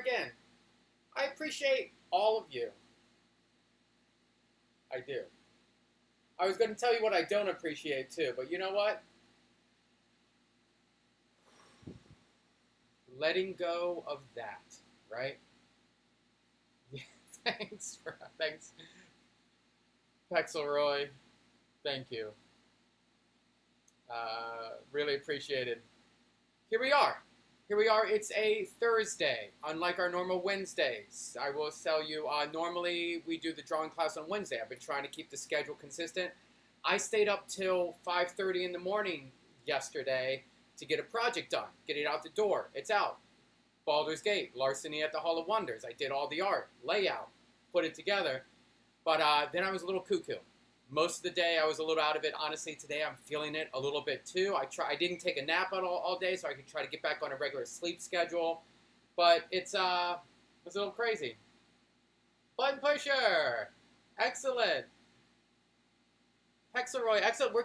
again. I appreciate all of you. I do. I was going to tell you what I don't appreciate too, but you know what? Letting go of that, right? Yeah, thanks, Pexelroy. Thank you. Really appreciated. Here we are. Here we are. It's a Thursday, unlike our normal Wednesdays. I will tell you, normally we do the drawing class on Wednesday. I've been trying to keep the schedule consistent. I stayed up till 5:30 in the morning yesterday to get a project done, get it out the door. It's out. Baldur's Gate, Larceny at the Hall of Wonders. I did all the art, layout, put it together. But then I was a little cuckoo. Most of the day I was a little out of it. Honestly, today I'm feeling it a little bit too. I didn't take a nap all day, so I could try to get back on a regular sleep schedule. But it's a little crazy. Button pusher, excellent. Pexelroy, excellent. We're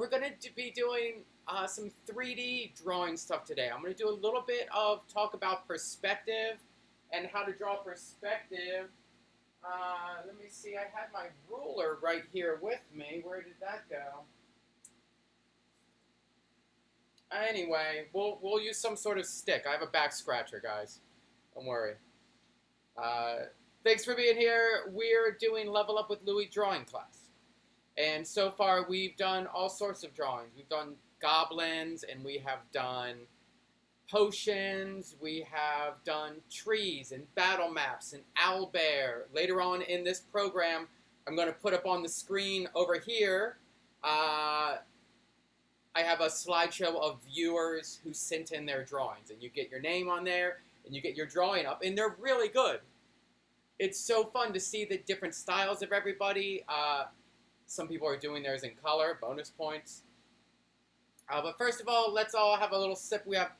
gonna be doing some 3D drawing stuff today. I'm gonna do a little bit of talk about perspective and how to draw perspective. Let me see, I had my ruler right here with me. Where did that go? Anyway, we'll use some sort of stick. I have a back scratcher, guys. Don't worry. Thanks for being here. We're doing Level Up with Louie drawing class. And so far, we've done all sorts of drawings. We've done goblins, and we have done potions, we have done trees and battle maps and owlbear. Later on in this program, I'm going to put up on the screen over here, I have a slideshow of viewers who sent in their drawings, and you get your name on there, and you get your drawing up, and they're really good. It's so fun to see the different styles of everybody. Some people are doing theirs in color, bonus points. But first of all, let's all have a little sip. We have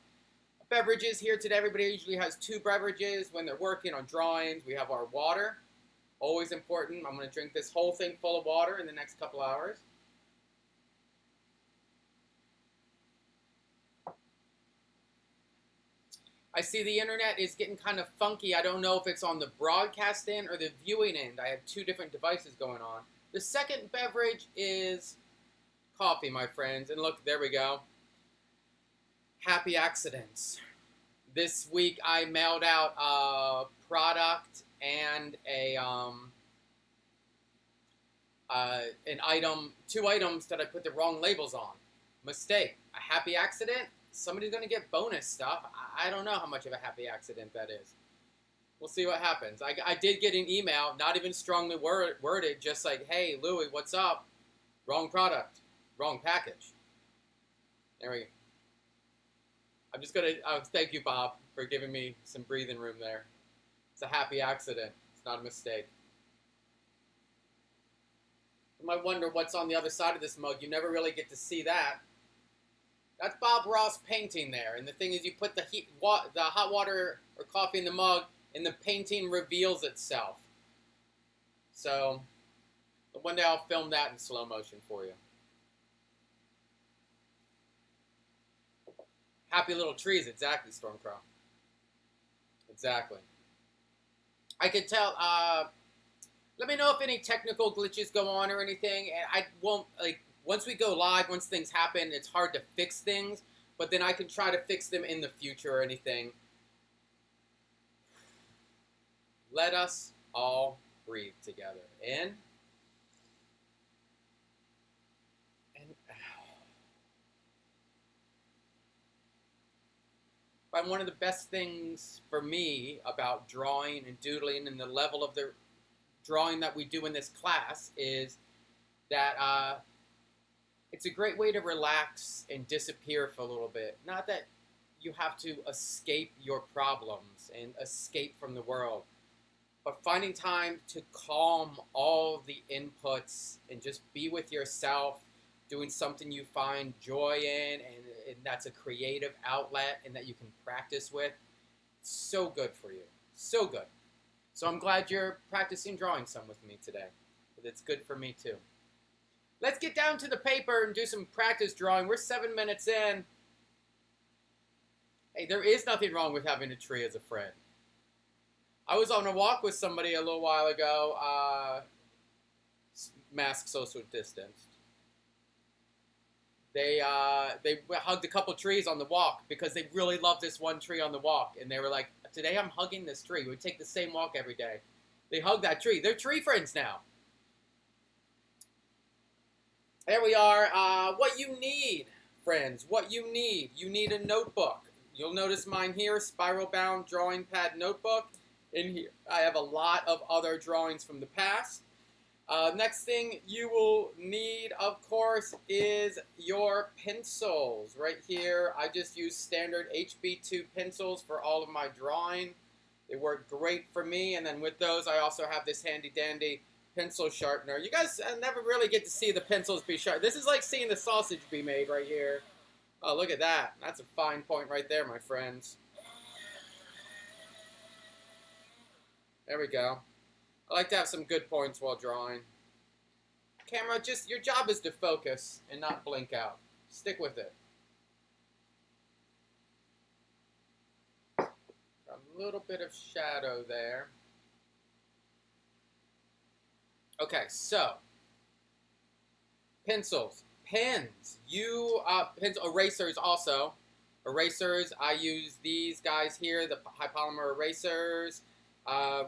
beverages here today. Everybody usually has 2 beverages when they're working on drawings. We have our water, always important. I'm going to drink this whole thing full of water in the next couple hours. I see the internet is getting kind of funky. I don't know if it's on the broadcast end or the viewing end. I have 2 different devices going on. The second beverage is coffee, my friends. And look, there we go. Happy accidents. This week I mailed out a product and an item, 2 items that I put the wrong labels on. Mistake. A happy accident? Somebody's going to get bonus stuff. I don't know how much of a happy accident that is. We'll see what happens. I did get an email, not even strongly worded, just like, hey, Louie, what's up? Wrong product. Wrong package. There we go. I'm just going to thank you, Bob, for giving me some breathing room there. It's a happy accident. It's not a mistake. You might wonder what's on the other side of this mug. You never really get to see that. That's Bob Ross painting there. And the thing is, you put the hot water or coffee in the mug, and the painting reveals itself. So, one day I'll film that in slow motion for you. Happy little trees, exactly, Stormcrow. Exactly. I could tell, let me know if any technical glitches go on or anything. And I won't, once we go live, once things happen, it's hard to fix things. But then I can try to fix them in the future or anything. Let us all breathe together. In. But one of the best things for me about drawing and doodling and the level of the drawing that we do in this class is that it's a great way to relax and disappear for a little bit. Not that you have to escape your problems and escape from the world, but finding time to calm all the inputs and just be with yourself, doing something you find joy in, and that's a creative outlet and that you can practice with. So good for you. So good. So I'm glad you're practicing drawing some with me today. It's good for me too. Let's get down to the paper and do some practice drawing. We're 7 minutes in. Hey, there is nothing wrong with having a tree as a friend. I was on a walk with somebody a little while ago, mask social distance. They hugged a couple trees on the walk because they really loved this one tree on the walk, and they were like, "Today I'm hugging this tree. We take the same walk every day." They hug that tree. They're tree friends now. There we are. What you need, friends, what you need. You need a notebook. You'll notice mine here, spiral bound drawing pad notebook. In here, I have a lot of other drawings from the past. Next thing you will need, of course, is your pencils. Right here, I just use standard HB2 pencils for all of my drawing. They work great for me, and then with those, I also have this handy-dandy pencil sharpener. You guys never really get to see the pencils be sharp. This is like seeing the sausage be made right here. Oh, look at that. That's a fine point right there, my friends. There we go. I like to have some good points while drawing. Camera, just your job is to focus and not blink out. Stick with it. A little bit of shadow there. Okay, so pencils, pens. Pens, erasers also. Erasers, I use these guys here, the high polymer erasers.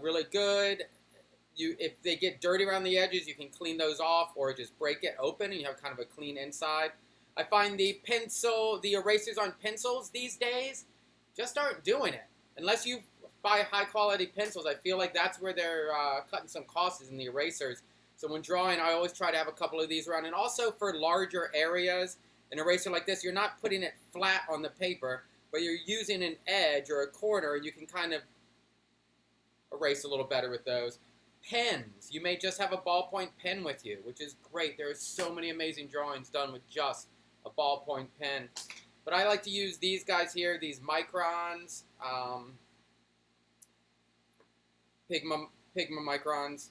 Really good. If they get dirty around the edges, you can clean those off or just break it open and you have kind of a clean inside. I find the erasers on pencils these days just aren't doing it. Unless you buy high quality pencils, I feel like that's where they're cutting some costs is in the erasers. So when drawing, I always try to have a couple of these around. And also for larger areas, an eraser like this, you're not putting it flat on the paper, but you're using an edge or a corner, and you can kind of erase a little better with those. Pens. You may just have a ballpoint pen with you, which is great. There are so many amazing drawings done with just a ballpoint pen. But I like to use these guys here, these microns, Pigma microns.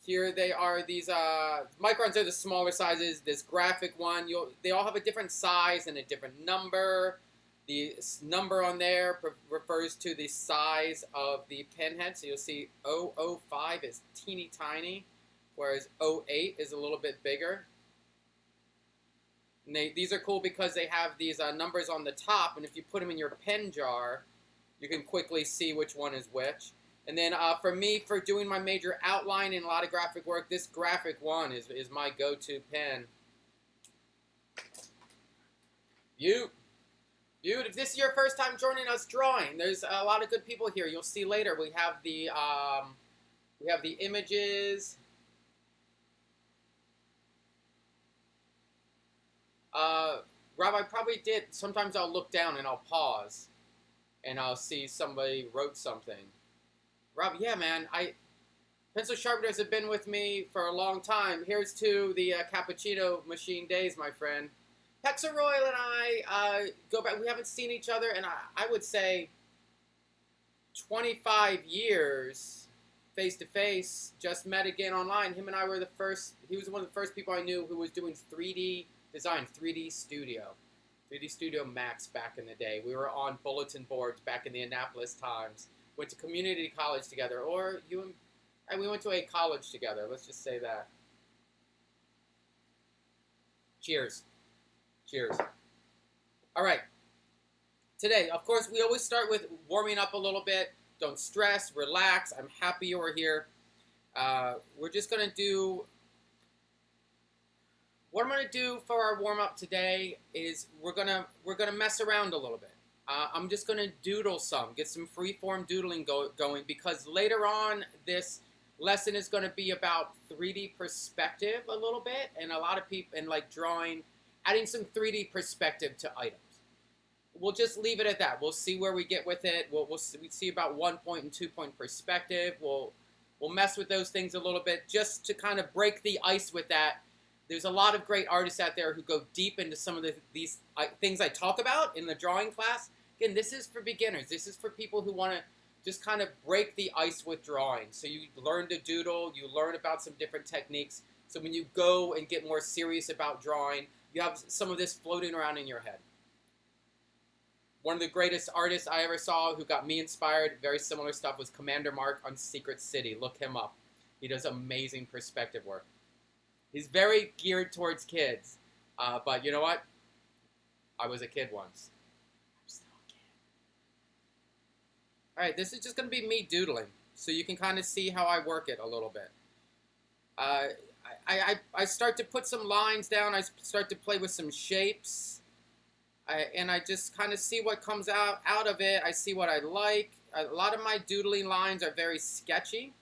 Here they are. These microns are the smaller sizes. This graphic one, they all have a different size and a different number. The number on there refers to the size of the pen head. So you'll see 005 is teeny tiny, whereas 08 is a little bit bigger. And these are cool because they have these numbers on the top, and if you put them in your pen jar, you can quickly see which one is which. And then for me, for doing my major outline and a lot of graphic work, this graphic one is my go-to pen. If this is your first time joining us drawing, there's a lot of good people here. You'll see later we have the images. Rob, I probably did. Sometimes I'll look down and I'll pause, and I'll see somebody wrote something. Rob, yeah, man, pencil sharpeners have been with me for a long time. Here's to the cappuccino machine days, my friend. Pexaroy and I go back. We haven't seen each other in, I would say, 25 years face-to-face. Just met again online. Him and I were the first. He was one of the first people I knew who was doing 3D design, 3D Studio Max back in the day. We were on bulletin boards back in the Annapolis Times. Went to community college together. We went to a college together. Let's just say that. Cheers. Cheers. All right. Today, of course, we always start with warming up a little bit. Don't stress. Relax. I'm happy you are here. We're just going to do... What I'm going to do for our warm-up today is we're gonna mess around a little bit. I'm just going to doodle some, get some free-form doodling going, because later on this lesson is going to be about 3D perspective a little bit, and a lot of people, and like drawing, adding some 3D perspective to items. We'll just leave it at that. We'll see where we get with it. We'll see about 1-point and 2-point perspective. We'll mess with those things a little bit just to kind of break the ice with that. There's a lot of great artists out there who go deep into some of these things I talk about in the drawing class. Again, this is for beginners. This is for people who want to just kind of break the ice with drawing. So you learn to doodle, you learn about some different techniques. So when you go and get more serious about drawing, you have some of this floating around in your head. One of the greatest artists I ever saw who got me inspired, very similar stuff, was Commander Mark on Secret City. Look him up. He does amazing perspective work. He's very geared towards kids. But you know what? I was a kid once. I'm still a kid. All right, this is just going to be me doodling, so you can kind of see how I work it a little bit. Uh, I start to put some lines down. I start to play with some shapes. And I just kind of see what comes out of it. I see what I like. A lot of my doodling lines are very sketchy.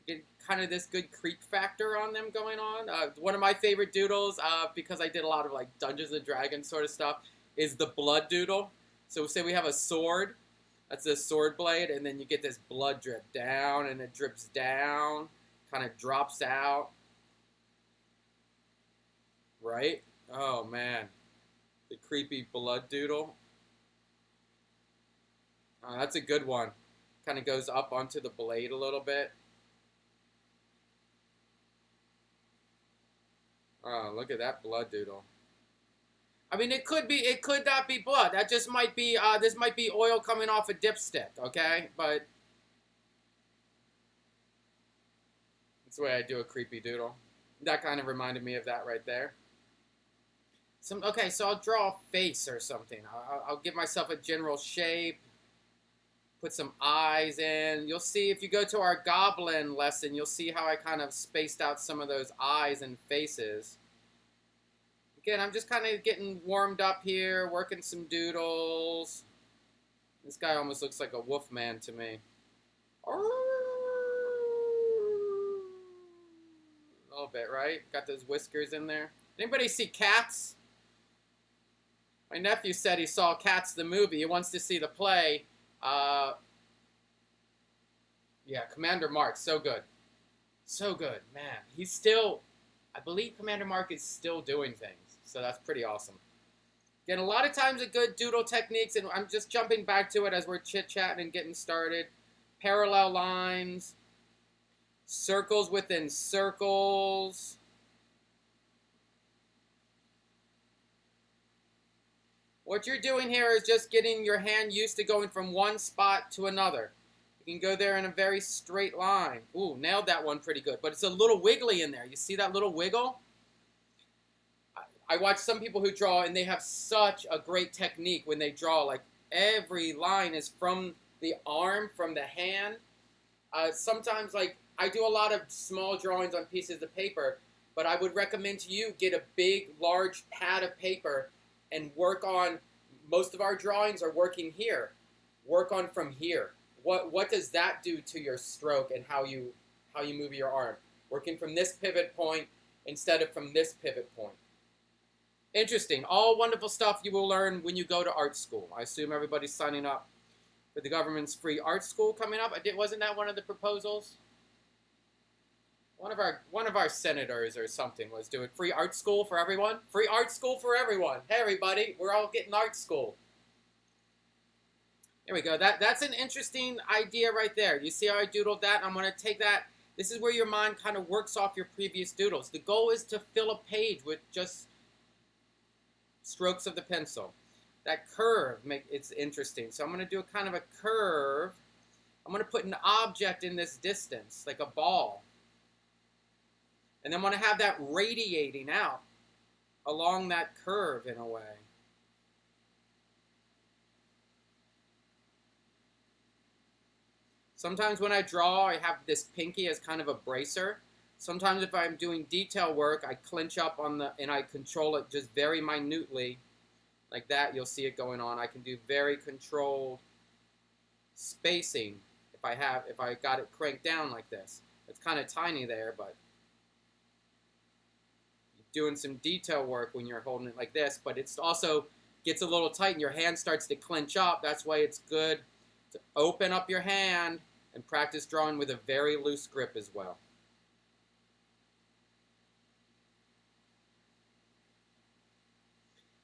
You get kind of this good creep factor on them going on. One of my favorite doodles, because I did a lot of like Dungeons and Dragons sort of stuff, is the blood doodle. So say we have a sword. That's a sword blade, and then you get this blood drip down, and it drips down, kind of drops out. Right? Oh, man. The creepy blood doodle. That's a good one. Kind of goes up onto the blade a little bit. Oh, look at that blood doodle. I mean, it could not be blood. That just might be, this might be oil coming off a dipstick, okay? But that's the way I do a creepy doodle. That kind of reminded me of that right there. Okay, so I'll draw a face or something. I'll give myself a general shape. Put some eyes in. You'll see if you go to our goblin lesson, you'll see how I kind of spaced out some of those eyes and faces. Again, I'm just kind of getting warmed up here, working some doodles. This guy almost looks like a wolf man to me. A little bit, right? Got those whiskers in there. Anybody see Cats? My nephew said he saw Cats the movie. He wants to see the play. Yeah, Commander Mark, so good. So good, man. He's still, I believe Commander Mark is still doing things. So that's pretty awesome. Again, a lot of times a good doodle techniques, and I'm just jumping back to it as we're chit-chatting and getting started. Parallel lines, circles within circles. What you're doing here is just getting your hand used to going from one spot to another. You can go there in a very straight line. Ooh, nailed that one pretty good. But it's a little wiggly in there. You see that little wiggle? I watch some people who draw, and they have such a great technique when they draw. Like, every line is from the arm, from the hand. Sometimes, like, I do a lot of small drawings on pieces of paper, but I would recommend to you get a big, large pad of paper and work on, most of our drawings are working here. Work on from here. What does that do to your stroke and how you move your arm? Working from this pivot point instead of from this pivot point. Interesting. All wonderful stuff you will learn when you go to art school. I assume everybody's signing up for the government's free art school coming up. Wasn't that one of the proposals? One of our senators or something was doing free art school for everyone. Free art school for everyone. Hey everybody, we're all getting art school. There we go. That's an interesting idea right there. You see how I doodled that? I'm going to take that. This is where your mind kind of works off your previous doodles. The goal is to fill a page with just strokes of the pencil. That curve, it's interesting. So I'm going to do a kind of a curve. I'm going to put an object in this distance, like a ball. And then I'm going to have that radiating out along that curve in a way. Sometimes when I draw, I have this pinky as kind of a bracer. Sometimes if I'm doing detail work, I clench up on and I control it just very minutely. Like that, you'll see it going on. I can do very controlled spacing if I got it cranked down like this. It's kind of tiny there, but you're doing some detail work when you're holding it like this, but it's also gets a little tight and your hand starts to clench up. That's why it's good to open up your hand and practice drawing with a very loose grip as well.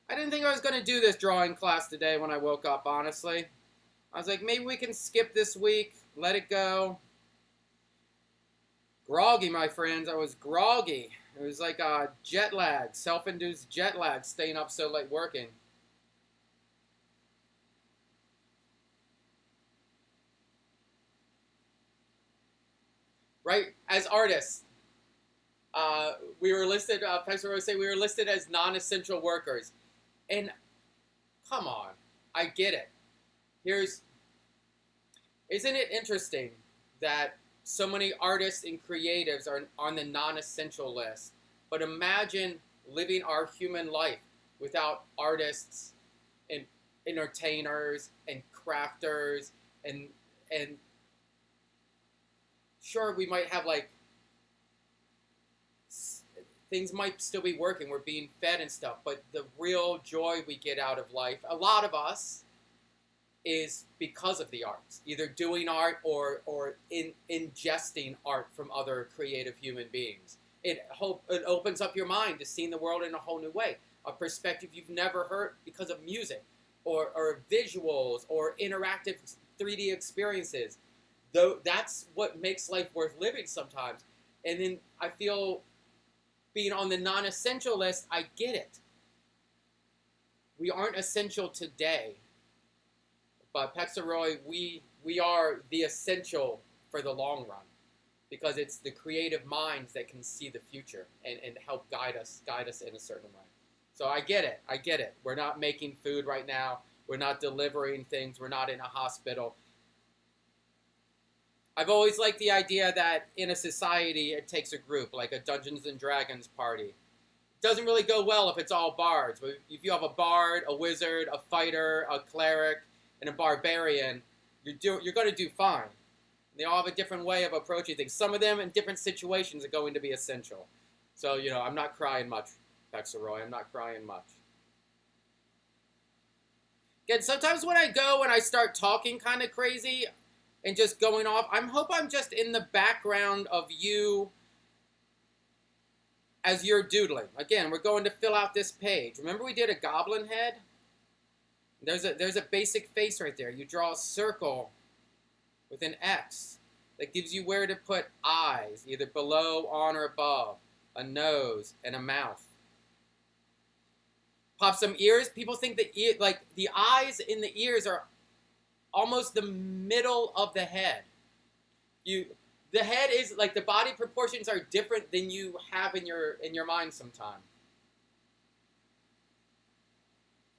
I didn't think I was going to do this drawing class today when I woke up, honestly. I was like, maybe we can skip this week, let it go. Groggy, my friends. I was groggy. It was like a jet lag, self-induced jet lag, staying up so late working. right? As artists, we were listed, Professor Rose say we were listed as non-essential workers. And come on, I get it. Isn't it interesting that so many artists and creatives are on the non-essential list? But imagine living our human life without artists and entertainers and crafters and sure, we might have like things might still be working, we're being fed and stuff, but the real joy we get out of life, a lot of us, is because of the arts, either doing art or ingesting art from other creative human beings. It opens up your mind to seeing the world in a whole new way, a perspective you've never heard because of music or visuals or interactive 3D experiences. Though that's what makes life worth living sometimes. And then I feel being on the non-essential list, I get it. We aren't essential today. But Pexaroy, we are the essential for the long run because it's the creative minds that can see the future and help guide us in a certain way. So I get it. We're not making food right now. We're not delivering things. We're not in a hospital. I've always liked the idea that in a society, it takes a group, like a Dungeons and Dragons party. It doesn't really go well if it's all bards. But if you have a bard, a wizard, a fighter, a cleric, and a barbarian, you're going to do fine. They all have a different way of approaching things. Some of them in different situations are going to be essential. So, I'm not crying much, Pexaroy. I'm not crying much. Again, sometimes when I go and I start talking kind of crazy and just going off, I hope I'm just in the background of you as you're doodling. Again, we're going to fill out this page. Remember we did a goblin head? There's a basic face right there. You draw a circle with an X that gives you where to put eyes, either below, on, or above, a nose, and a mouth. Pop some ears. People think the eyes in the ears are almost the middle of the head. The head is like the body proportions are different than you have in your mind sometimes.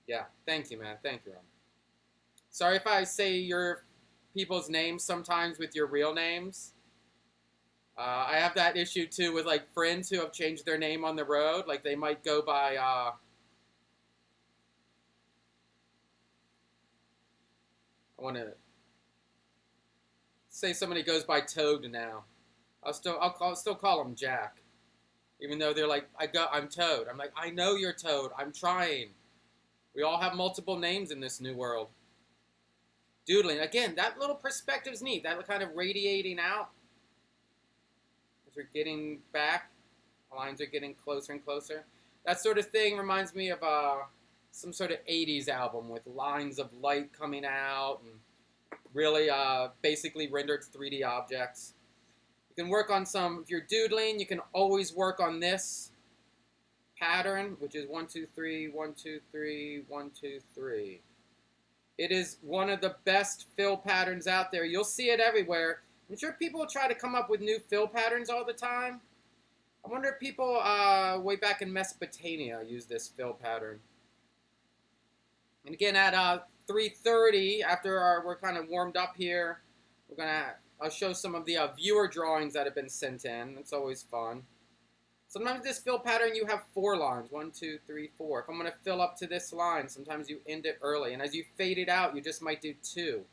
Yeah, thank you, man. Thank you, Ron. Sorry if I say your people's names sometimes with your real names. I have that issue too with like friends who have changed their name on the road. Like they might go by I want to say somebody goes by Toad now. I'll still call them Jack, even though they're like I'm Toad. I'm like, I know you're Toad. I'm trying. We all have multiple names in this new world. Doodling. Again, that little perspective's neat. That kind of radiating out. As we're getting back, lines are getting closer and closer. That sort of thing reminds me of some sort of 80s album with lines of light coming out and really basically rendered 3D objects. You can work on if you're doodling, you can always work on this pattern, which is 1, 2, 3, 1, 2, 3, 1, 2, 3. It is one of the best fill patterns out there. You'll see it everywhere. I'm sure people try to come up with new fill patterns all the time. I wonder if people way back in Mesopotamia used this fill pattern. And again, at 3:30, after we're kind of warmed up here, I'll show some of the viewer drawings that have been sent in. It's always fun. Sometimes this fill pattern, you have 4 lines. 1, 2, 3, 4. If I'm going to fill up to this line, sometimes you end it early. And as you fade it out, you just might do 2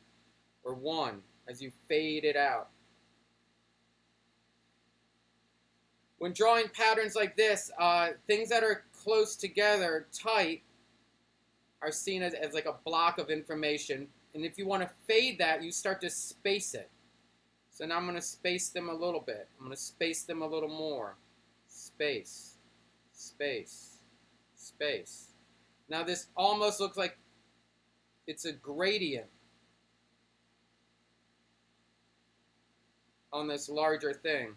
or 1 as you fade it out. When drawing patterns like this, things that are close together, tight, are seen as like a block of information. And if you want to fade that, you start to space it. So now I'm going to space them a little bit. I'm going to space them a little more. Space, space, space. Now this almost looks like it's a gradient on this larger thing.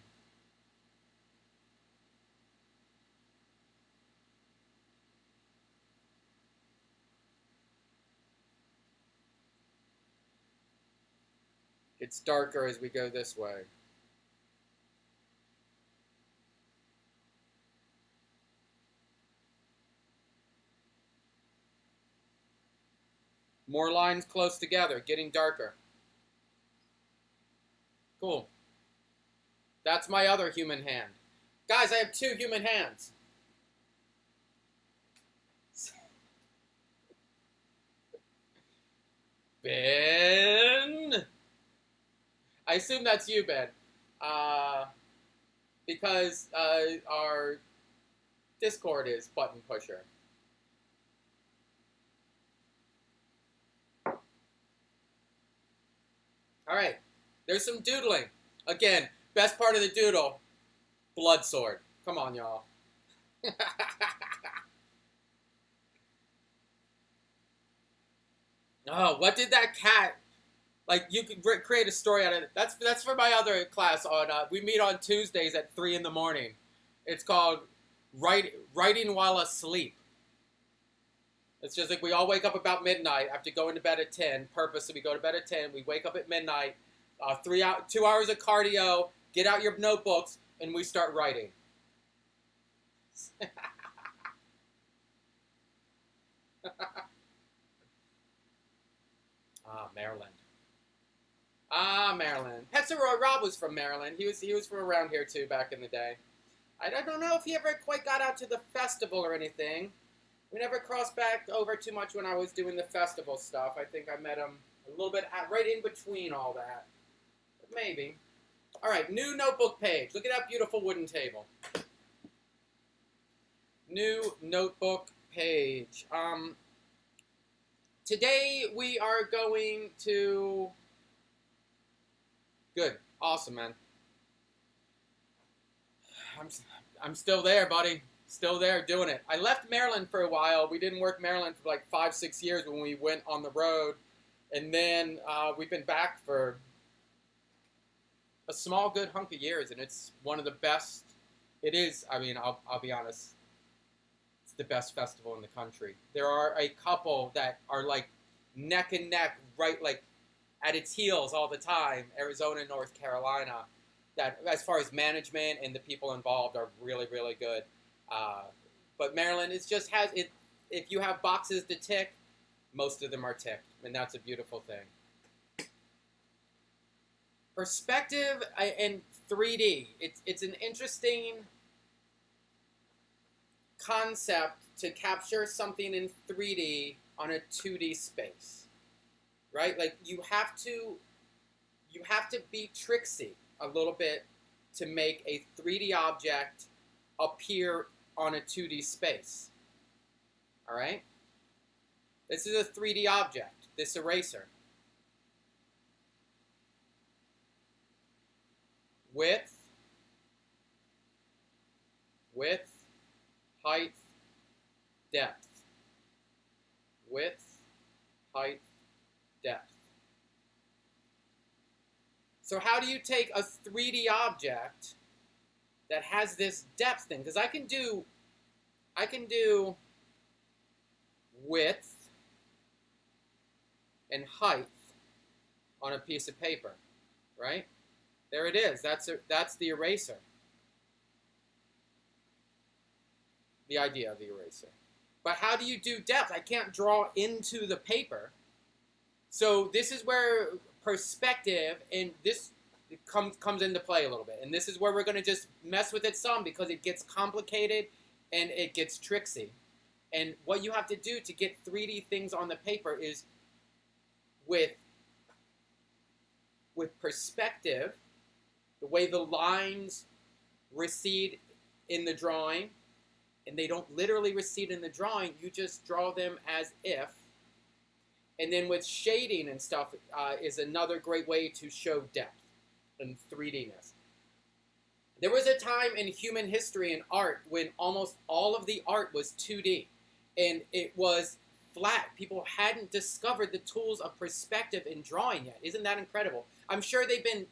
It's darker as we go this way. More lines close together, getting darker. Cool. That's my other human hand. Guys, I have 2 human hands. Ben. I assume that's you, Ben. Because our Discord is button pusher. All right. There's some doodling. Again, best part of the doodle, blood sword. Come on, y'all. Oh, what did that cat... Like, you could create a story out of it. That's for my other class. We meet on Tuesdays at 3 in the morning. It's called Writing While Asleep. It's just like we all wake up about midnight after going to bed at 10. Purposely, we go to bed at 10. We wake up at midnight. 2 hours of cardio. Get out your notebooks, and we start writing. Maryland. Maryland. Petzeroy Rob was from Maryland. He was from around here too back in the day. I don't know if he ever quite got out to the festival or anything. We never crossed back over too much when I was doing the festival stuff. I think I met him a little bit right in between all that. But maybe. All right, new notebook page. Look at that beautiful wooden table. New notebook page. Today we are going to... Good. Awesome, man. I'm still there, buddy. Still there doing it. I left Maryland for a while. We didn't work Maryland for like 5-6 years when we went on the road. And then we've been back for a small, good hunk of years. And it's one of the best. It is, I mean, I'll be honest. It's the best festival in the country. There are a couple that are like neck and neck, right, like at its heels all the time. Arizona and North Carolina. That, as far as management and the people involved, are really, really good. But Maryland, it just has it. If you have boxes to tick, most of them are ticked, and that's a beautiful thing. Perspective and 3D. It's an interesting concept to capture something in 3D on a 2D space, right? Like you have to be tricksy a little bit to make a 3D object appear on a 2D space. All right? This is a 3D object, this eraser. Width, height, depth. Width, height, depth. So how do you take a 3D object that has this depth thing? Because I can do width and height on a piece of paper, right? There it is. That's the eraser. The idea of the eraser. But how do you do depth? I can't draw into the paper. So this is where perspective and this comes into play a little bit. And this is where we're going to just mess with it some because it gets complicated and it gets tricksy. And what you have to do to get 3D things on the paper is with perspective, the way the lines recede in the drawing, and they don't literally recede in the drawing, you just draw them as if. And then with shading and stuff is another great way to show depth and 3D-ness. There was a time in human history and art when almost all of the art was 2D. And it was flat. People hadn't discovered the tools of perspective in drawing yet. Isn't that incredible? I'm sure they've been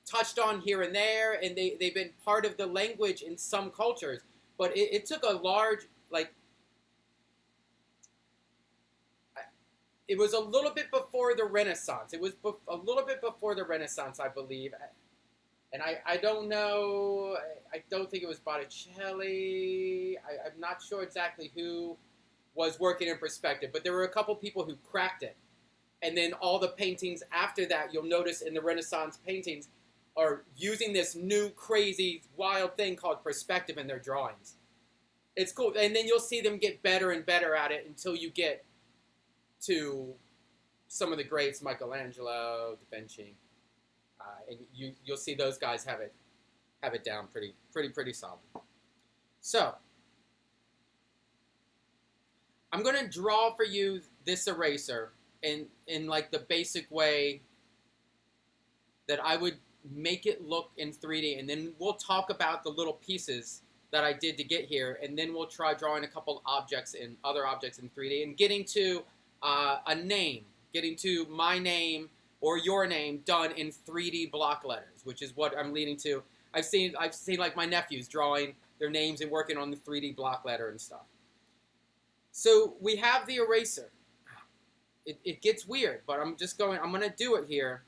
touched on here and there, and they've been part of the language in some cultures. But it took a large, like, it was a little bit before the Renaissance. It was a little bit before the Renaissance, I believe. And I don't know, I don't think it was Botticelli. I'm not sure exactly who was working in perspective, but there were a couple people who cracked it. And then all the paintings after that, you'll notice in the Renaissance paintings, are using this new crazy wild thing called perspective in their drawings. It's cool. And then you'll see them get better and better at it until you get to some of the greats, Michelangelo, Da Vinci. And you'll see those guys have it down pretty solid. So I'm going to draw for you this eraser in like the basic way that I would make it look in 3D, and then we'll talk about the little pieces that I did to get here, and then we'll try drawing a couple other objects in 3D, and getting to a name, getting to my name or your name done in 3D block letters, which is what I'm leading to. I've seen like my nephews drawing their names and working on the 3D block letter and stuff. So we have the eraser. It gets weird, but I'm going to do it here.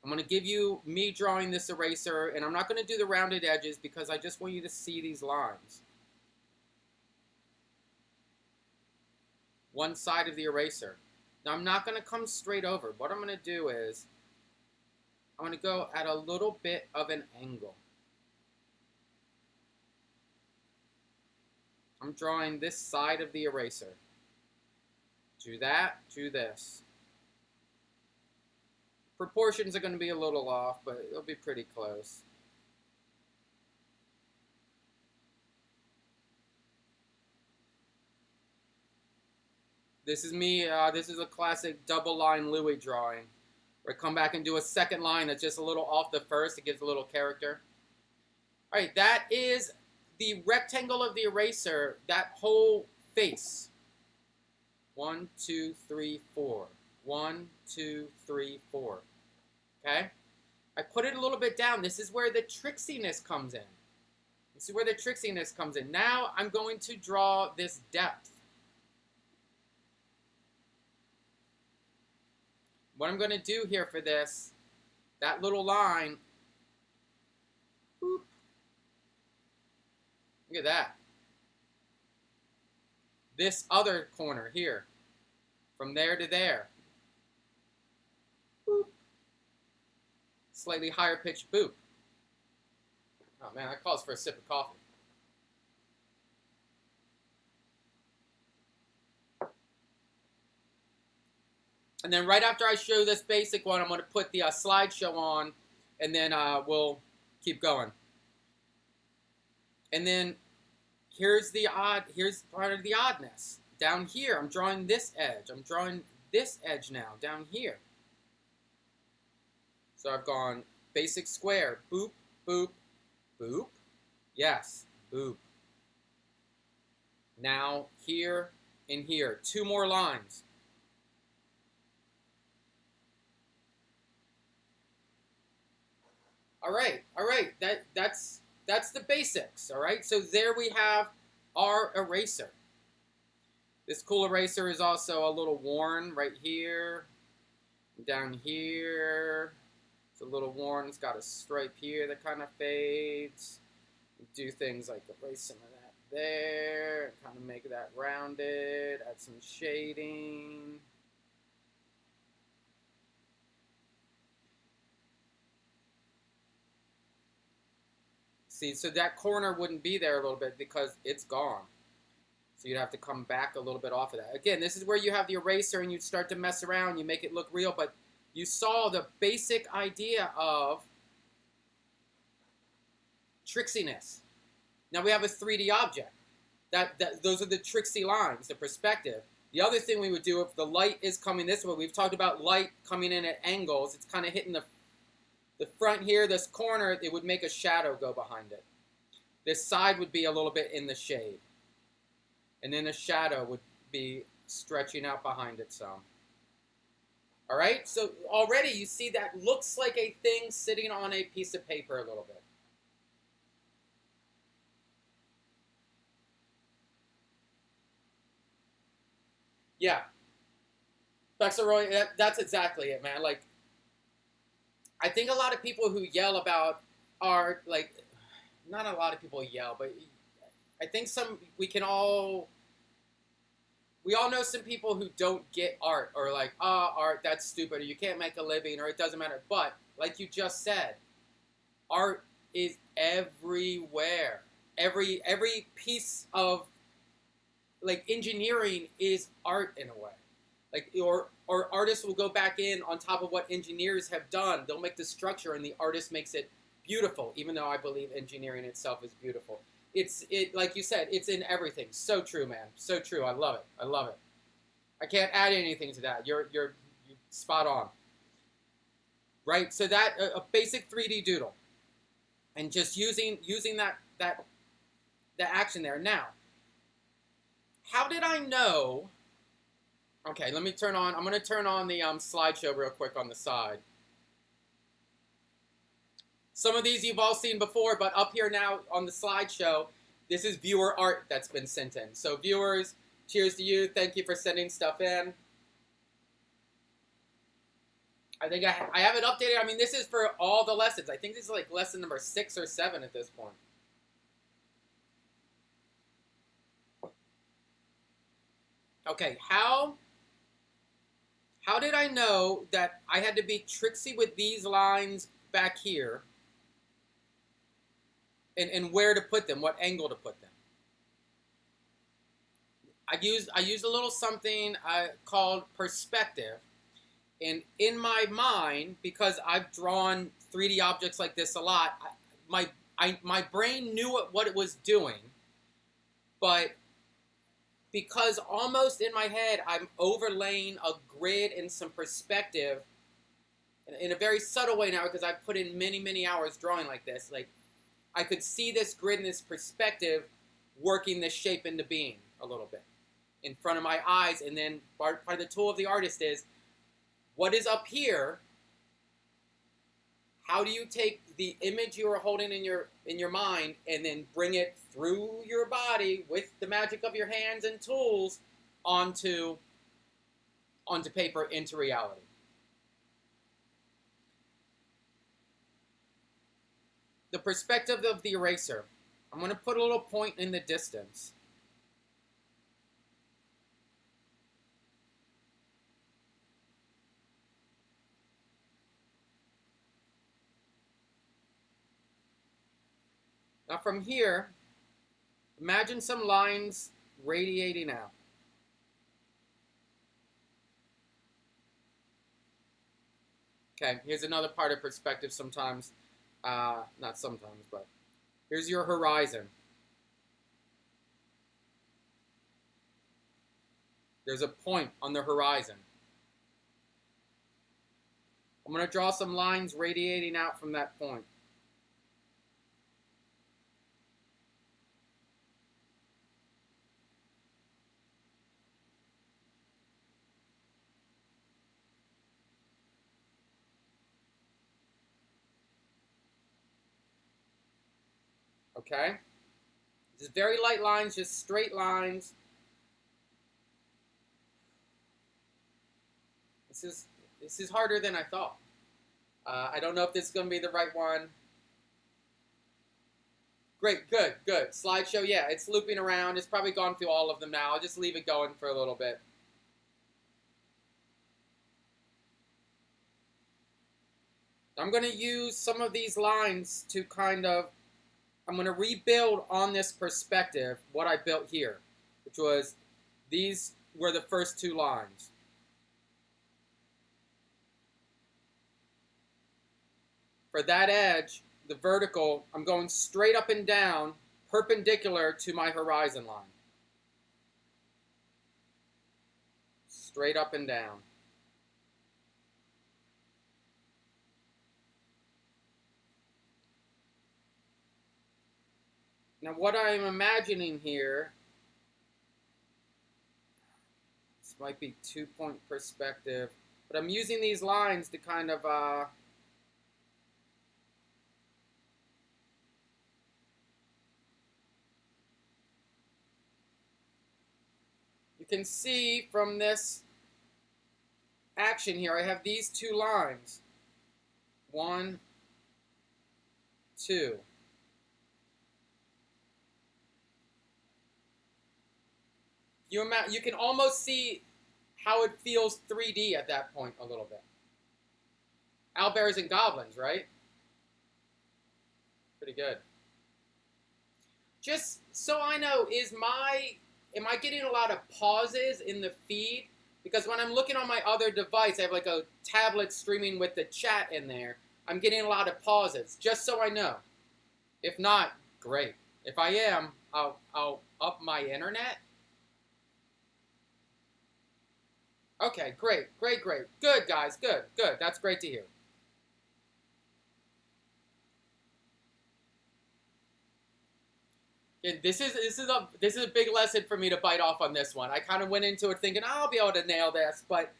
I'm going to give you me drawing this eraser, and I'm not going to do the rounded edges because I just want you to see these lines. One side of the eraser. Now I'm not going to come straight over. What I'm going to do is I'm going to go at a little bit of an angle. I'm drawing this side of the eraser. Do that, do this. Proportions are going to be a little off, but it'll be pretty close. This is me, this is a classic double line Louis drawing, where I come back and do a second line that's just a little off the first. It gives a little character. All right, that is the rectangle of the eraser, that whole face. 1, 2, 3, 4. 1, 2, 3, 4. Okay? I put it a little bit down. This is where the tricksiness comes in. This is where the tricksiness comes in. Now I'm going to draw this depth. What I'm going to do here for this, that little line, boop. Look at that. This other corner here, from there to there. Boop. Slightly higher pitched boop. Oh man, that calls for a sip of coffee. And then right after I show this basic one, I'm going to put the slideshow on, and then we'll keep going. And then here's part of the oddness. Down here, I'm drawing this edge. I'm drawing this edge now, down here. So I've gone basic square, boop, boop, boop. Yes, boop. Now here and here, 2 more lines. All right. That's the basics. All right. So there we have our eraser. This cool eraser is also a little worn right here, down here. It's a little worn. It's got a stripe here that kind of fades. Do things like erase some of that there, kind of make that rounded. Add some shading. See, so that corner wouldn't be there a little bit because it's gone. So you'd have to come back a little bit off of that. Again, this is where you have the eraser and you start to mess around. You make it look real, but you saw the basic idea of tricksiness. Now we have a 3D object. Those are the tricksy lines, the perspective. The other thing we would do if the light is coming this way, we've talked about light coming in at angles. It's kind of hitting the front here, this corner, it would make a shadow go behind it. This side would be a little bit in the shade. And then the shadow would be stretching out behind it some. All right, so already you see that looks like a thing sitting on a piece of paper a little bit. Yeah. Bexaroy, that's exactly it, man. Like, I think a lot of people who yell about art, like, not a lot of people yell, but I think we can all we all know some people who don't get art, or like, oh, art, that's stupid, or you can't make a living, or it doesn't matter. But like you just said, art is everywhere. Every piece of like engineering is art in a way. Like or artists will go back in on top of what engineers have done. They'll make the structure, and the artist makes it beautiful. Even though I believe engineering itself is beautiful, it like you said, it's in everything. So true, man. So true. I love it. I love it. I can't add anything to that. You're spot on. Right. So that a basic 3D doodle, and just using that the action there. Now, how did I know? Okay, let me turn on. I'm going to turn on the slideshow real quick on the side. Some of these you've all seen before, but up here now on the slideshow, this is viewer art that's been sent in. So viewers, cheers to you. Thank you for sending stuff in. I think I have it updated. I mean, this is for all the lessons. I think this is like lesson number 6 or 7 at this point. Okay, how did I know that I had to be tricksy with these lines back here, and where to put them, what angle to put them? I use a little something called perspective, and in my mind, because I've drawn 3D objects like this a lot, my brain knew what it was doing, but because almost in my head I'm overlaying a grid and some perspective in a very subtle way now, because I've put in many hours drawing like this. Like, I could see this grid and this perspective working this shape into being a little bit in front of my eyes. And then part of the tool of the artist is, what is up here? How do you take the image you are holding in your mind and then bring it through your body with the magic of your hands and tools onto paper, into reality? The perspective of the eraser. I'm going to put a little point in the distance. Now from here, imagine some lines radiating out. Okay, here's another part of perspective sometimes. Not sometimes, but here's your horizon. There's a point on the horizon. I'm going to draw some lines radiating out from that point. Okay? Just very light lines, just straight lines. This is harder than I thought. I don't know if this is going to be the right one. Great, good. Slideshow, yeah, it's looping around. It's probably gone through all of them now. I'll just leave it going for a little bit. I'm going to use some of these lines to kind of, I'm going to rebuild on this perspective what I built here, which was, these were the first 2 lines. For that edge, the vertical, I'm going straight up and down, perpendicular to my horizon line. Straight up and down. Now what I'm imagining here, this might be 2-point perspective, but I'm using these lines to kind of, you can see from this action here, I have these 2 lines. 1, 2. You can almost see how it feels 3D at that point a little bit. Owlbears and goblins, right? Pretty good. Just so I know, am I getting a lot of pauses in the feed? Because when I'm looking on my other device, I have like a tablet streaming with the chat in there. I'm getting a lot of pauses, just so I know. If not, great. If I am, I'll up my internet. Okay, great. Good, guys, good. That's great to hear. And this is a big lesson for me to bite off on this one. I kind of went into it thinking I'll be able to nail this, but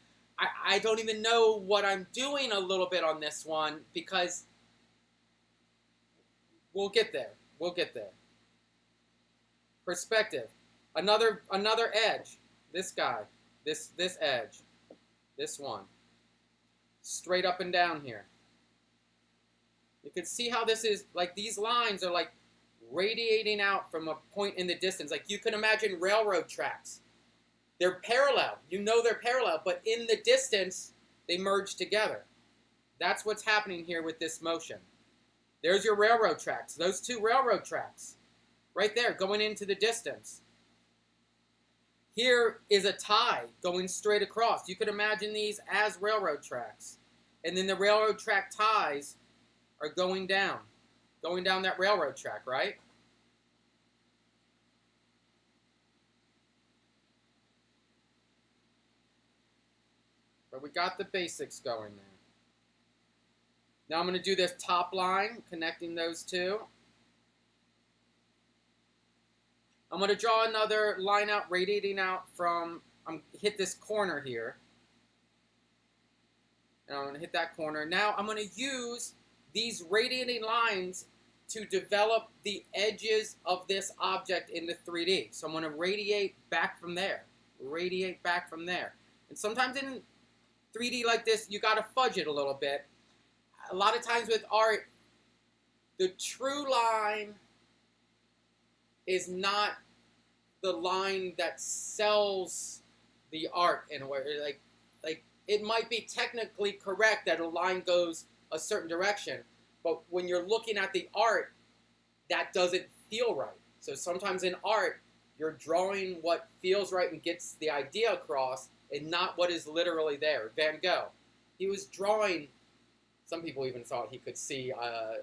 I don't even know what I'm doing a little bit on this one because we'll get there. Perspective. Another edge. This guy. This edge. This one. Straight up and down here. You can see how this is, like, these lines are like radiating out from a point in the distance. Like, you can imagine railroad tracks. They're parallel. You know they're parallel, but in the distance, they merge together. That's what's happening here with this motion. There's your railroad tracks. Those two railroad tracks. Right there, going into the distance. Here is a tie going straight across. You could imagine these as railroad tracks. And then the railroad track ties are going down that railroad track, right? But we got the basics going there. Now I'm going to do this top line, connecting those two. I'm going to draw another line out, radiating out from, hit this corner here. And I'm going to hit that corner. Now I'm going to use these radiating lines to develop the edges of this object into 3D. So I'm going to radiate back from there. And sometimes in 3D like this, you got to fudge it a little bit. A lot of times with art, the true line is not the line that sells the art in a way. Like it might be technically correct that a line goes a certain direction, but when you're looking at the art, that doesn't feel right. So sometimes in art, you're drawing what feels right and gets the idea across, and not what is literally there. Van Gogh, he was drawing. Some people even thought he could see a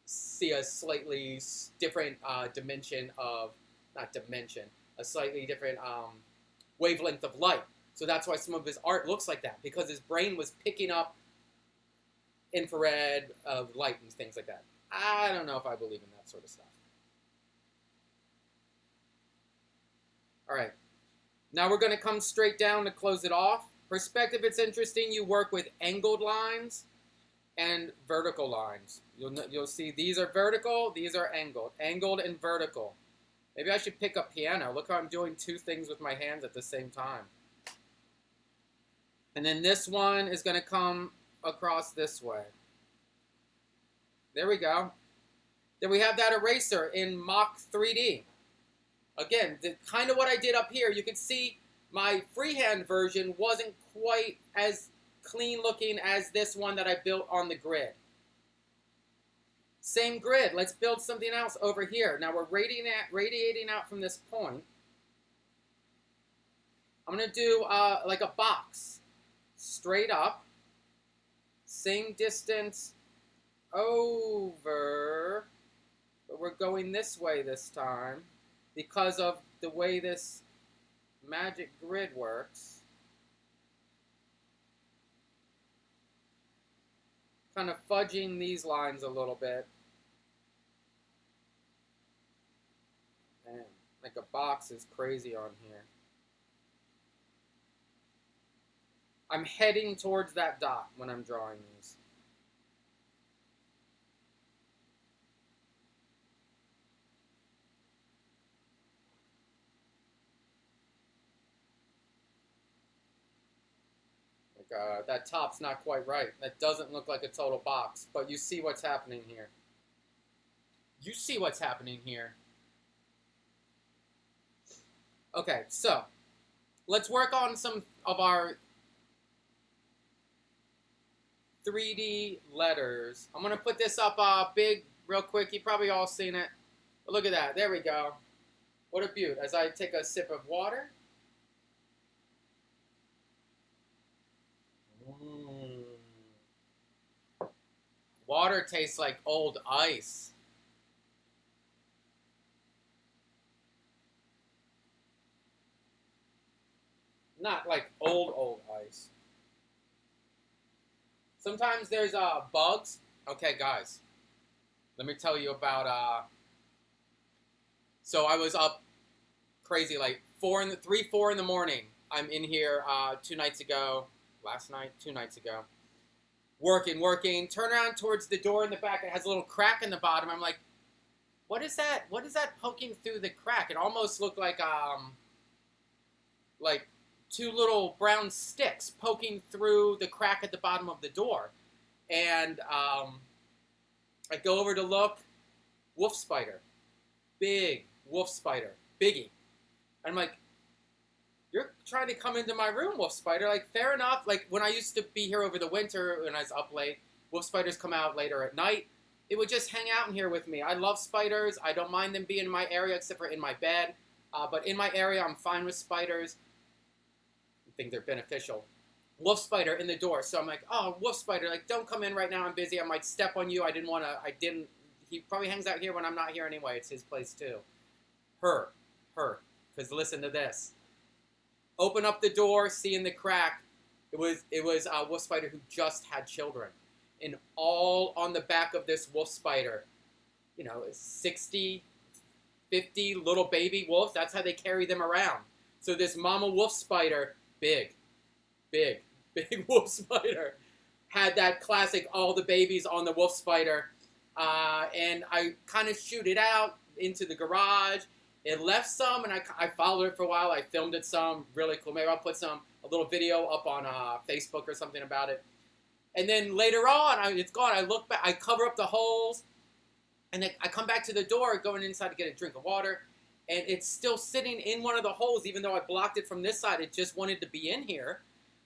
slightly different a slightly different wavelength of light. So that's why some of his art looks like that, because his brain was picking up infrared light and things like that. I don't know if I believe in that sort of stuff. All right. Now we're going to come straight down to close it off. Perspective, it's interesting. You work with angled lines and vertical lines. You'll see these are vertical, these are angled. Angled and vertical. Maybe I should pick up piano. Look how I'm doing two things with my hands at the same time. And then this one is going to come across this way. There we go. Then we have that eraser in Mach 3D. Again, kind of what I did up here. You can see my freehand version wasn't quite as clean looking as this one that I built on the grid. Same grid. Let's build something else over here. Now we're radiating out from this point. I'm going to do like a box. Straight up. Same distance over. But we're going this way this time because of the way this magic grid works. Kind of fudging these lines a little bit. Man, like a box is crazy on here. I'm heading towards that dot when I'm drawing these. That top's not quite right. That doesn't look like a total box, but you see what's happening here. You see what's happening here. Okay, so let's work on some of our 3D letters. I'm going to put this up big real quick. You probably all seen it. But look at that. There we go. What a beaut. As I take a sip of water. Mm. Water tastes like old ice. Not like old ice. Sometimes there's bugs. Okay, guys. Let me tell you about so I was up crazy like 4 in the morning. I'm in here 2 nights ago. Last night, 2 nights ago. Working. Turn around towards the door in the back. It has a little crack in the bottom. I'm like, what is that? What is that poking through the crack? It almost looked like two little brown sticks poking through the crack at the bottom of the door. And I go over to look, wolf spider. Big wolf spider. Biggie. And I'm like, you're trying to come into my room, wolf spider. Like, fair enough. Like, when I used to be here over the winter when I was up late, wolf spiders come out later at night. It would just hang out in here with me. I love spiders. I don't mind them being in my area except for in my bed. But in my area, I'm fine with spiders. I think they're beneficial. Wolf spider in the door. So I'm like, oh, wolf spider, like, don't come in right now. I'm busy. I might step on you. He probably hangs out here when I'm not here anyway. It's his place too. Her. Because listen to this. Open up the door, see in the crack. It was a wolf spider who just had children. And all on the back of this wolf spider, 60, 50 little baby wolves. That's how they carry them around. So this mama wolf spider, big wolf spider, had that classic all the babies on the wolf spider. And I kind of shoot it out into the garage. It left some, and I followed it for a while. I filmed it some, really cool. Maybe I'll put a little video up on Facebook or something about it. And then later on, it's gone. I look back, I cover up the holes, and then I come back to the door, going inside to get a drink of water, and it's still sitting in one of the holes, even though I blocked it from this side. It just wanted to be in here.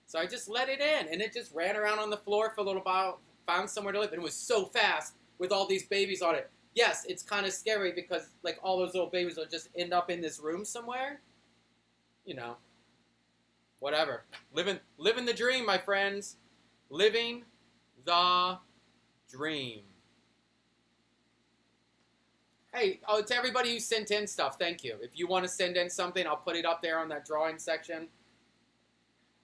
So I just let it in, and it just ran around on the floor for a little while, found somewhere to live, and it was so fast with all these babies on it. Yes, it's kind of scary because, like, all those little babies will just end up in this room somewhere. Whatever. Living the dream, my friends. Living the dream. Hey, to everybody who sent in stuff, thank you. If you want to send in something, I'll put it up there on that drawing section.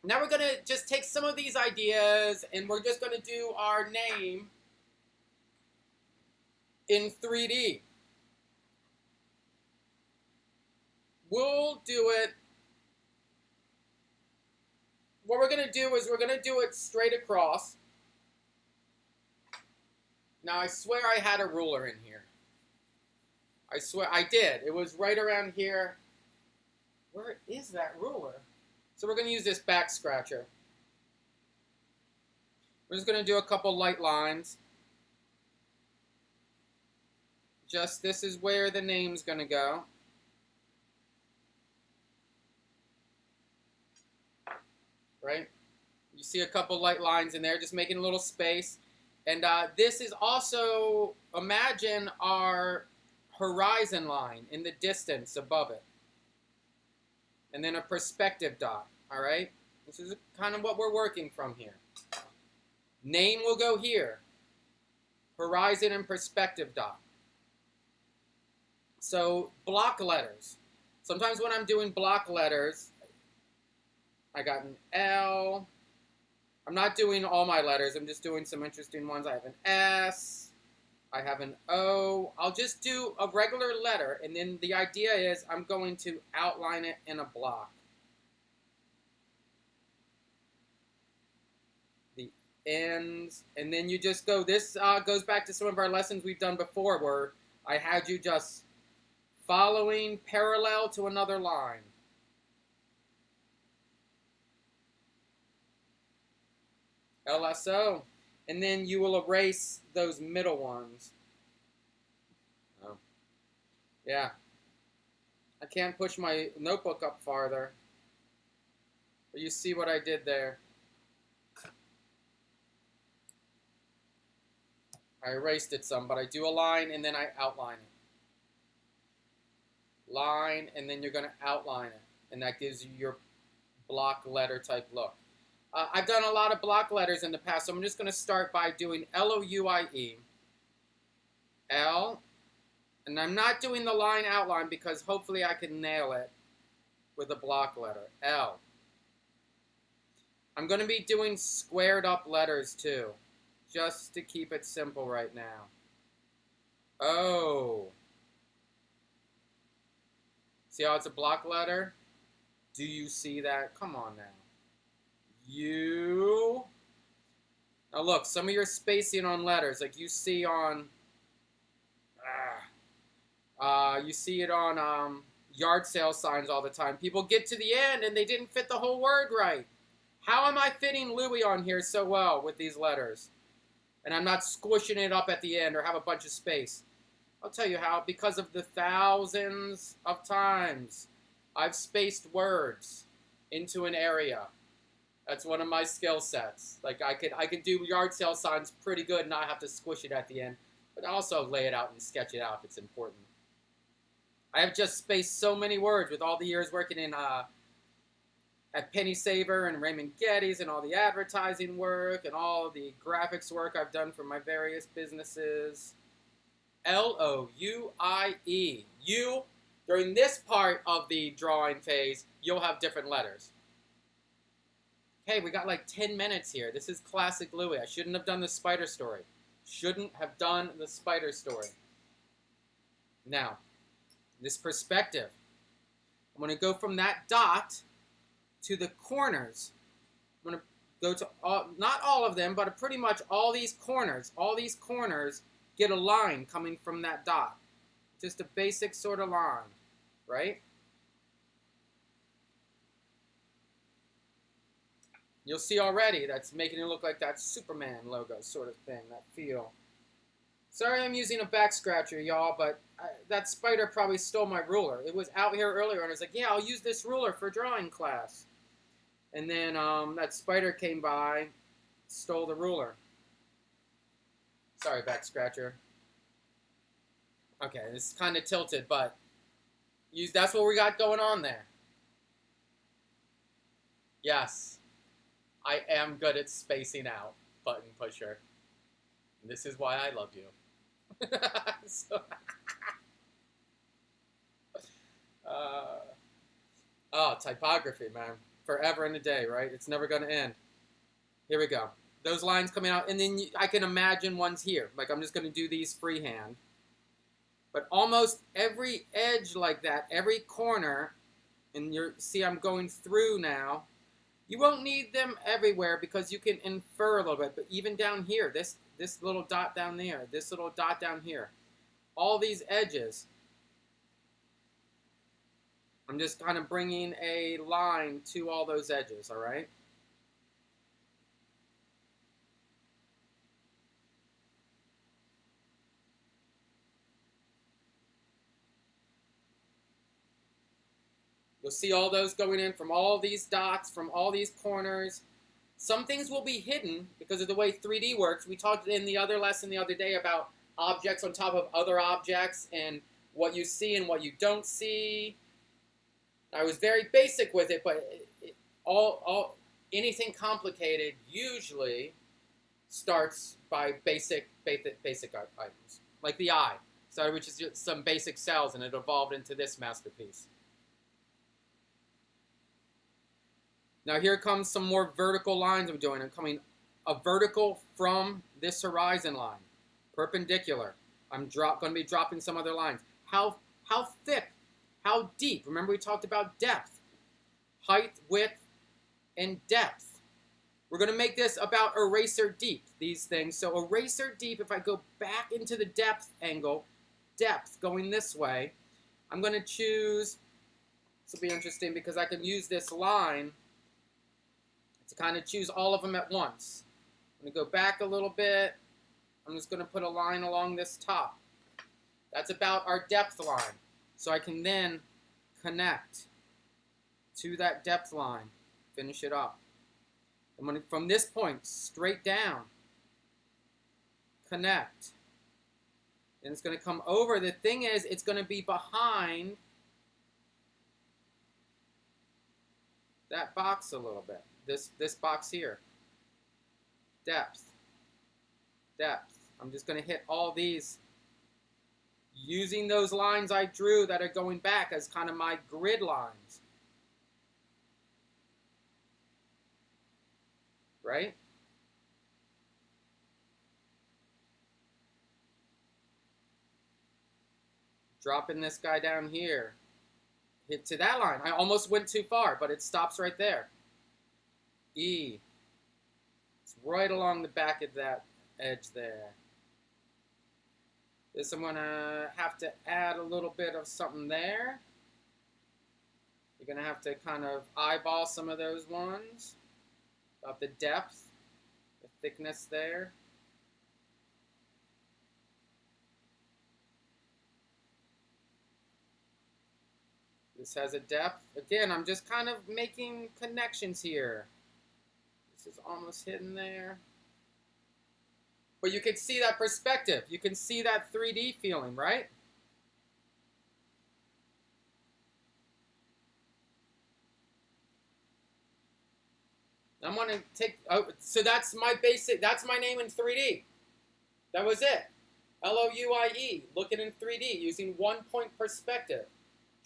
Now we're going to just take some of these ideas, and we're just going to do our name in 3D. We'll do it. What we're going to do is we're going to do it straight across. Now, I swear I had a ruler in here. I swear I did. It was right around here. Where is that ruler? So we're going to use this back scratcher. We're just going to do a couple light lines. This is where the name's going to go. Right? You see a couple light lines in there, just making a little space. And this is also, imagine our horizon line in the distance above it. And then a perspective dot, all right? This is kind of what we're working from here. Name will go here. Horizon and perspective dot. So block letters. Sometimes when I'm doing block letters, I got an L. I'm not doing all my letters. I'm just doing some interesting ones. I have an S. I have an O. I'll just do a regular letter, and then the idea is I'm going to outline it in a block. The ends, and then you just go. This goes back to some of our lessons we've done before, where I had you just following parallel to another line. LSO. And then you will erase those middle ones. Oh. Yeah. I can't push my notebook up farther. But you see what I did there. I erased it some, but I do a line and then I outline it. Line, and then you're going to outline it. And that gives you your block letter type look. I've done a lot of block letters in the past, so I'm just going to start by doing L-O-U-I-E. L. And I'm not doing the line outline because hopefully I can nail it with a block letter. L. I'm going to be doing squared up letters too, just to keep it simple right now. O. See how it's a block letter? Do you see that? Come on now. U. Now look, some of your spacing on letters, like you see on, you see it on yard sale signs all the time. People get to the end and they didn't fit the whole word right. How am I fitting Louis on here so well with these letters? And I'm not squishing it up at the end or have a bunch of space. I'll tell you how. Because of the thousands of times I've spaced words into an area. That's one of my skill sets. Like I could do yard sale signs pretty good and not have to squish it at the end. But also lay it out and sketch it out if it's important. I have just spaced so many words with all the years working in at Penny Saver and Raymond Geddes and all the advertising work and all the graphics work I've done for my various businesses. L-O-U-I-E. You, during this part of the drawing phase, you'll have different letters. Hey, we got like 10 minutes here. This is classic Louis. I shouldn't have done the spider story. Shouldn't have done the spider story. Now, this perspective. I'm going to go from that dot to the corners. I'm going to go to, not all of them, but pretty much all these corners. All these corners get a line coming from that dot. Just a basic sort of line, right? You'll see already that's making it look like that Superman logo sort of thing, that feel. Sorry I'm using a back scratcher, y'all, but that spider probably stole my ruler. It was out here earlier, and I was like, yeah, I'll use this ruler for drawing class. And then that spider came by, stole the ruler. Sorry, back scratcher. Okay, it's kind of tilted, but that's what we got going on there. Yes, I am good at spacing out, button pusher. And this is why I love you. Oh, typography, man. Forever and a day, right? It's never going to end. Here we go. Those lines coming out, and then I can imagine ones here. Like I'm just going to do these freehand. But almost every edge like that, every corner, and you see I'm going through now. You won't need them everywhere because you can infer a little bit. But even down here, this little dot down there, this little dot down here, all these edges, I'm just kind of bringing a line to all those edges, all right? You'll see all those going in from all these dots, from all these corners. Some things will be hidden because of the way 3D works. We talked in the other lesson the other day about objects on top of other objects and what you see and what you don't see. I was very basic with it, but anything complicated usually starts by basic items. Like the eye. Started with just some basic cells and it evolved into this masterpiece. Now here comes some more vertical lines I'm doing. I'm coming a vertical from this horizon line, perpendicular. I'm going to be dropping some other lines. How thick, how deep. Remember we talked about depth, height, width, and depth. We're going to make this about eraser deep, these things. So eraser deep, if I go back into the depth angle, depth going this way, I'm going to choose, this will be interesting because I can use this line to kind of choose all of them at once. I'm going to go back a little bit. I'm just going to put a line along this top. That's about our depth line. So I can then connect to that depth line, finish it up. And from this point, straight down, connect. And it's going to come over. The thing is, it's going to be behind that box a little bit. This box here. Depth. Depth. I'm just going to hit all these using those lines I drew that are going back as kind of my grid lines. Right? Dropping this guy down here. Hit to that line. I almost went too far, but it stops right there. E. It's right along the back of that edge there. This I'm going to have to add a little bit of something there. You're going to have to kind of eyeball some of those ones. About the depth, the thickness there. This has a depth. Again, I'm just kind of making connections here. This is almost hidden there. But you can see that perspective. You can see that 3D feeling, right? I'm going to take, oh, so that's my basic, that's my name in 3D. That was it. L-O-U-I-E, looking in 3D, using 1-point perspective,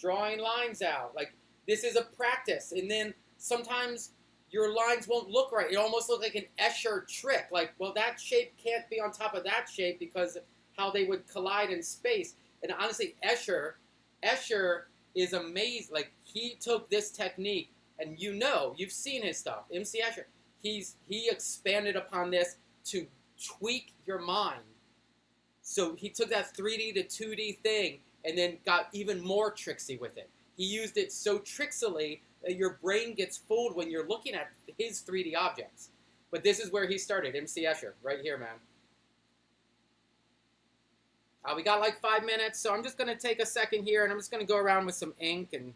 drawing lines out. Like, this is a practice. And then sometimes your lines won't look right. It almost looks like an Escher trick. Like, well, that shape can't be on top of that shape because of how they would collide in space. And honestly, Escher is amazing. Like, he took this technique, and you know, you've seen his stuff. MC Escher, he expanded upon this to tweak your mind. So he took that 3D to 2D thing and then got even more tricksy with it. He used it so tricksily that your brain gets fooled when you're looking at his 3D objects. But this is where he started, MC Escher, right here, man. We got like 5 minutes, so I'm just going to take a second here, and I'm just going to go around with some ink, and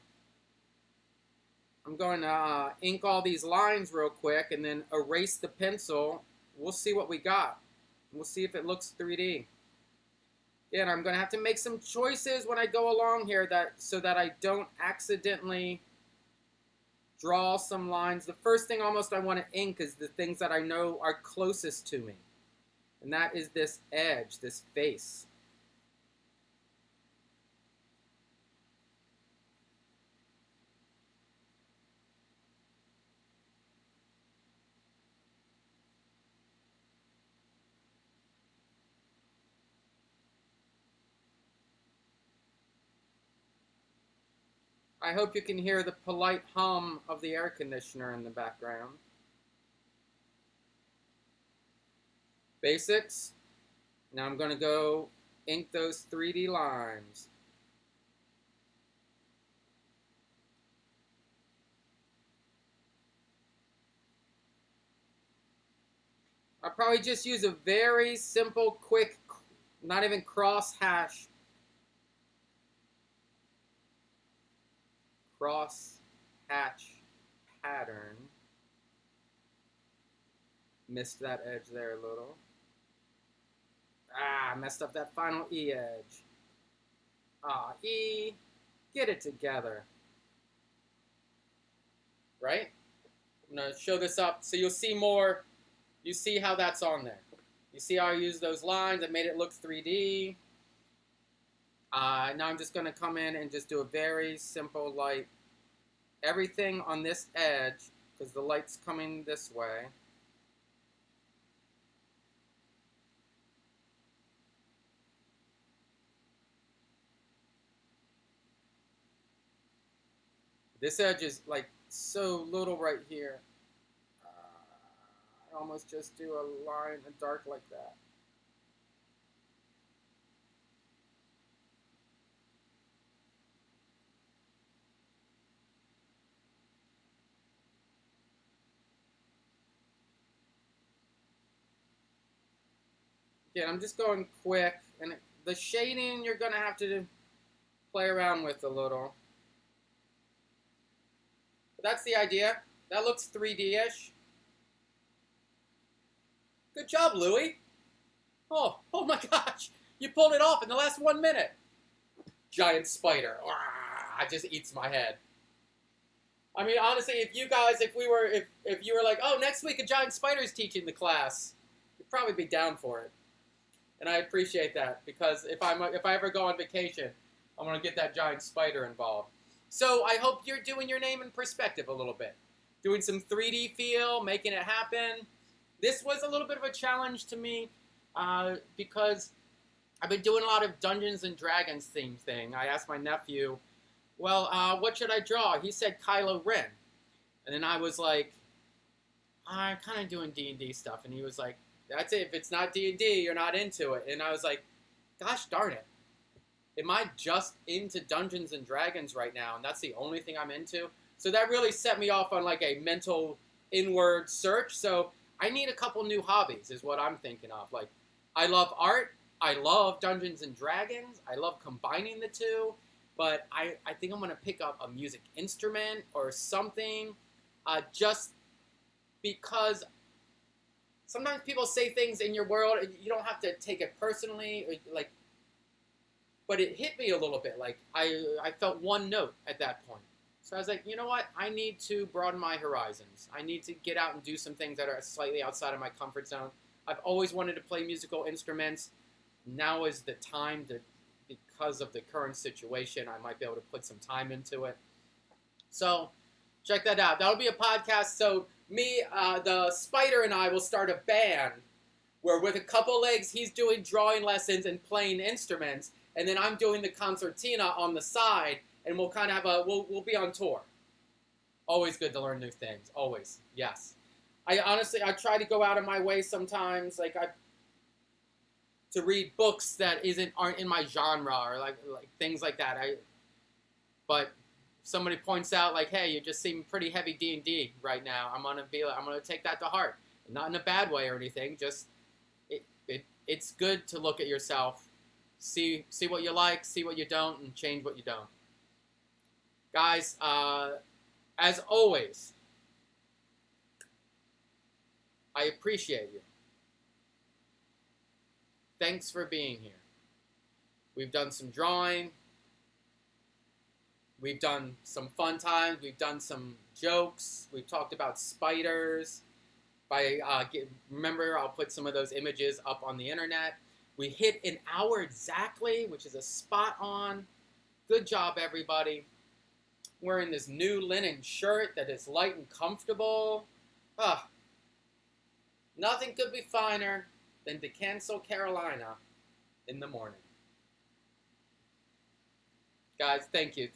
I'm going to ink all these lines real quick, and then erase the pencil. We'll see what we got. We'll see if it looks 3D. Yeah, and I'm going to have to make some choices when I go along here so that I don't accidentally draw some lines. The first thing almost I want to ink is the things that I know are closest to me. And that is this edge, this face. I hope you can hear the polite hum of the air conditioner in the background. Basics. Now I'm going to go ink those 3D lines. I'll probably just use a very simple, quick, not even cross hatch pattern. Missed that edge there a little. Messed up that final E edge. E, get it together. Right? I'm going to show this up so you'll see more. You see how that's on there. You see how I used those lines. I made it look 3D. Now I'm just going to come in and just do a very simple light. Everything on this edge, because the light's coming this way. This edge is like so little right here. I almost just do a line, a dark like that. Again, I'm just going quick, and the shading you're going to have to play around with a little. But that's the idea. That looks 3D-ish. Good job, Louie. Oh my gosh. You pulled it off in the last 1 minute. Giant spider. It just eats my head. I mean, honestly, if you were like, oh, next week a giant spider is teaching the class, you'd probably be down for it. And I appreciate that, because if I ever go on vacation, I'm going to get that giant spider involved. So I hope you're doing your name in perspective a little bit. Doing some 3D feel, making it happen. This was a little bit of a challenge to me because I've been doing a lot of Dungeons and Dragons theme thing. I asked my nephew, well, what should I draw? He said Kylo Ren. And then I was like, I'm kind of doing D&D stuff. And he was like, that's it. If it's not D&D, you're not into it. And I was like, gosh darn it. Am I just into Dungeons and Dragons right now? And that's the only thing I'm into? So that really set me off on like a mental inward search. So I need a couple new hobbies is what I'm thinking of. Like, I love art. I love Dungeons and Dragons. I love combining the two. But I think I'm going to pick up a music instrument or something just because sometimes people say things in your world and you don't have to take it personally. Like, but it hit me a little bit. Like, I felt one note at that point. So I was like, you know what? I need to broaden my horizons. I need to get out and do some things that are slightly outside of my comfort zone. I've always wanted to play musical instruments. Now is the time to, because of the current situation, I might be able to put some time into it. So check that out. That'll be a podcast. So me, the spider, and I will start a band where with a couple legs, he's doing drawing lessons and playing instruments. And then I'm doing the concertina on the side. And we'll kind of have we'll be on tour. Always good to learn new things. Always. Yes. I try to go out of my way sometimes, like to read books that aren't in my genre or like things like that. But somebody points out like, hey, you just seem pretty heavy D&D right now. I'm gonna take that to heart. Not in a bad way or anything. Just it's good to look at yourself, see what you like, see what you don't, and change what you don't. Guys, as always, I appreciate you. Thanks for being here. We've done some drawing. We've done some fun times. We've done some jokes. We've talked about spiders. Remember, I'll put some of those images up on the internet. We hit an hour exactly, which is a spot on. Good job, everybody. Wearing this new linen shirt that is light and comfortable. Nothing could be finer than to cancel Carolina in the morning. Guys, thank you.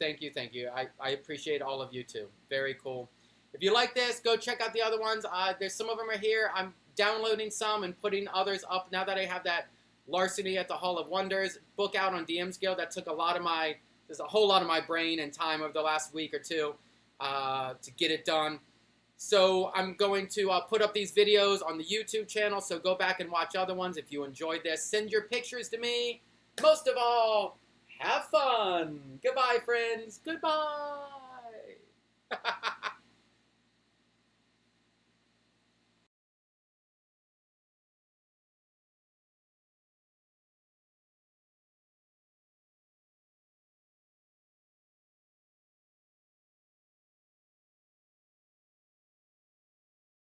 I appreciate all of you too. Very cool. If you like this, go check out the other ones. There's some of them are here. I'm downloading some and putting others up now that I have that Larceny at the Hall of Wonders book out on DM's Guild. That took there's a whole lot of my brain and time over the last week or two to get it done. So I'm going to put up these videos on the YouTube channel, so go back and watch other ones if you enjoyed this. Send your pictures to me. Most of all, have fun. Goodbye, friends. Goodbye.